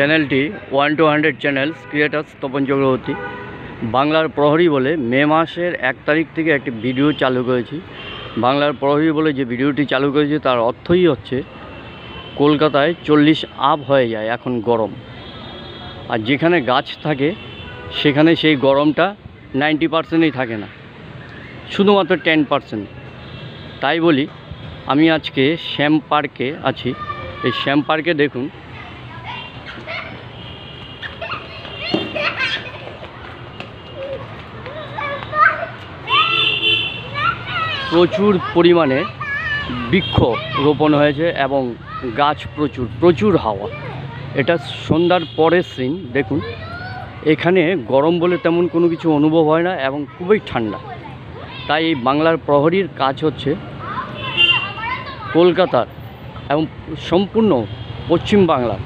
চ্যানেলটি 1 to 100 channels creators Tapan Chakraborty বাংলার প্রহরী বলে মে মাসের 1 তারিখ থেকে একটি ভিডিও চালু করেছি। বাংলার প্রহরী বলে যে ভিডিওটি চালু করেছি তার অর্থই হচ্ছে কলকাতায় 40 আপ হয়ে যায় এখন গরম, আর যেখানে গাছ থাকে সেখানে সেই গরমটা 90%ই থাকে না, শুধুমাত্র 10%। তাই বলি আমি আজকে শ্যাম পার্কে আছি। এই শ্যাম পার্কে দেখুন প্রচুর পরিমাণে বৃক্ষ রোপণ হয়েছে এবং গাছ প্রচুর হাওয়া। এটা সন্ধ্যার পরের সিন। দেখুন এখানে গরম বলে তেমন কোনো কিছু অনুভব হয় না এবং খুবই ঠান্ডা। তাই এই বাংলার প্রহরীর কাজ হচ্ছে কলকাতার এবং সম্পূর্ণ পশ্চিম বাংলার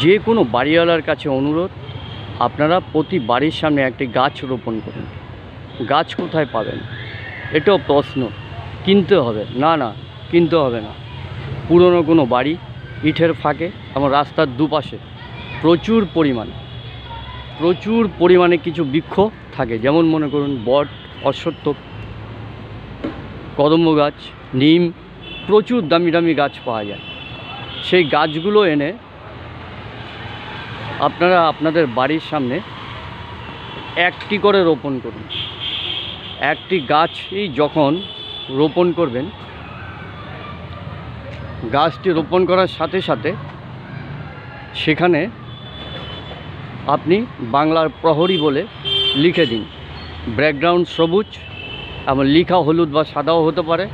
যে কোনো বাড়িওয়ালার কাছে অনুরোধ, আপনারা প্রতি বাড়ির সামনে একটি গাছ রোপণ করুন। গাছ কোথায় পাবেন এটাও প্রশ্ন। কিনতে হবে না, কিনতে হবে না। পুরনো কোনো বাড়ি, ইটের ফাঁকে এবং রাস্তার দুপাশে প্রচুর পরিমাণে কিছু বৃক্ষ থাকে, যেমন মনে করুন বট, অশ্বত্থ, কদম্ব গাছ, নিম, প্রচুর দামি দামি গাছ পাওয়া যায়। সেই গাছগুলো এনে আপনারা আপনাদের বাড়ির সামনে একটি করে রোপণ করুন। একটি গাছই যখন রোপণ করবেন, গাছটি রোপণ করার সাথে সাথে সেখানে আপনি বাংলার প্রহরী বলে লিখে দিন। ব্যাকগ্রাউন্ড সবুজ এবং লিখা হলুদ বা সাদাও হতে পারে।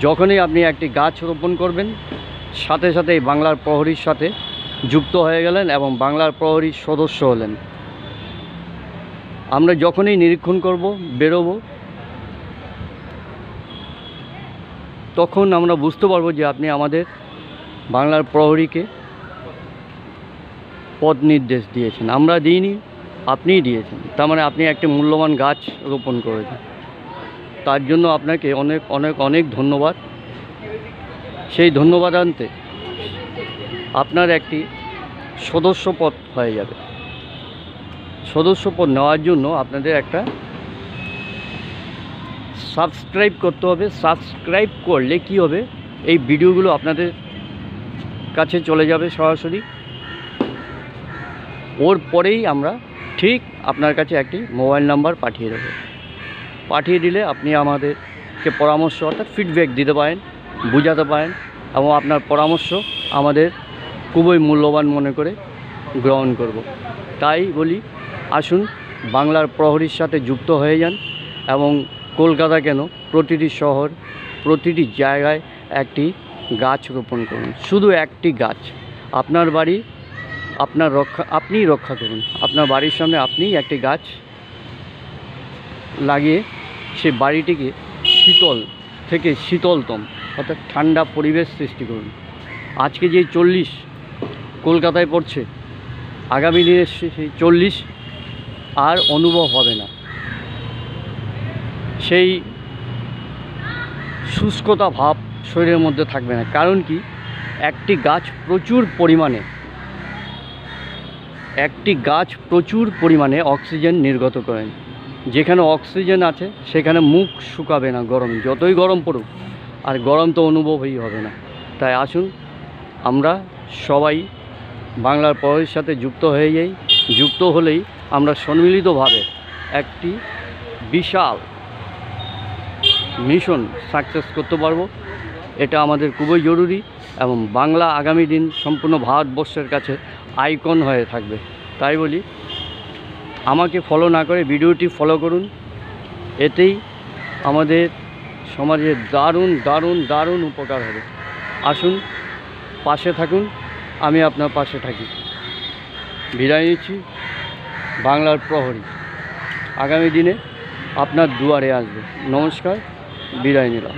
যখনই আপনি একটি গাছ রোপণ করবেন সাথে সাথেই বাংলার প্রহরীর সাথে যুক্ত হয়ে গেলেন এবং বাংলার প্রহরীর সদস্য হলেন। আমরা যখনই নিরীক্ষণ করব, বেরোবো, তখন আমরা বুঝতে পারবো যে আপনি আমাদের বাংলার প্রহরীকে পথ নির্দেশ দিয়েছেন। আমরা দিইনি, আপনিই দিয়েছেন। তার মানে আপনি একটি মূল্যবান গাছ রোপণ করেছেন। তার জন্য আপনাকে অনেক অনেক অনেক ধন্যবাদ। সেই ধন্যবাদ আনতে আপনার একটি সদস্যপদ হয়ে যাবে। সদস্যপদ নেওয়ার জন্য আপনাদের একটা সাবস্ক্রাইব করতে হবে। সাবস্ক্রাইব করলে কি হবে, এই ভিডিওগুলো আপনাদের কাছে চলে যাবে সরাসরি। ওর পরেই আমরা ঠিক আপনার কাছে একটি মোবাইল নাম্বার পাঠিয়ে দেবো। পাঠিয়ে দিলে আপনি আমাদেরকে পরামর্শ অর্থাৎ ফিডব্যাক দিতে পারেন, বোঝাতে পারেন এবং আপনার পরামর্শ আমাদের খুবই মূল্যবান মনে করে গ্রহণ করব। তাই বলি আসুন বাংলার প্রহরীর সাথে যুক্ত হয়ে যান এবং কলকাতা কেন, প্রতিটি শহর, প্রতিটি জায়গায় একটি গাছ রোপণ করুন। শুধু একটি গাছ। আপনার বাড়ি আপনিই রক্ষা করুন। আপনার বাড়ির সামনে আপনিই একটি গাছ লাগিয়ে সেই বাড়িটিকে শীতল থেকে শীতলতম অর্থাৎ ঠান্ডা পরিবেশ সৃষ্টি করুন। আজকে যে 40 কলকাতায় পড়ছে, আগামী দিনে সেই 40 আর অনুভব হবে না। সেই শুষ্কতা ভাব শরীরের মধ্যে থাকবে না। কারণ কি, একটি গাছ প্রচুর পরিমাণে অক্সিজেন নির্গত করেন। যেখানে অক্সিজেন আছে সেখানে মুখ শুকাবে না গরম, যতই গরম পড়ুক, আর গরম তো অনুভবই হবে না। তাই আসুন আমরা সবাই বাংলার প্রহরীর সাথে যুক্ত হয়ে যাই। যুক্ত হলেই আমরা সম্মিলিতভাবে একটি বিশাল মিশন সাকসেস করতে পারবো। এটা আমাদের খুবই জরুরি এবং বাংলা আগামী দিন সম্পূর্ণ ভারতবর্ষের কাছে আইকন হয়ে থাকবে। তাই বলি আমাকে ফলো না করে ভিডিওটি ফলো করুন। এতেই আমাদের সমাজের দারুণ দারুণ দারুণ উপকার হবে। আসুন পাশে থাকুন, আমি আপনার পাশে থাকি। বিদায় নিচ্ছি। বাংলার প্রহরী আগামী দিনে আপনার দুয়ারে আসবে। নমস্কার, বিদায় নিলাম।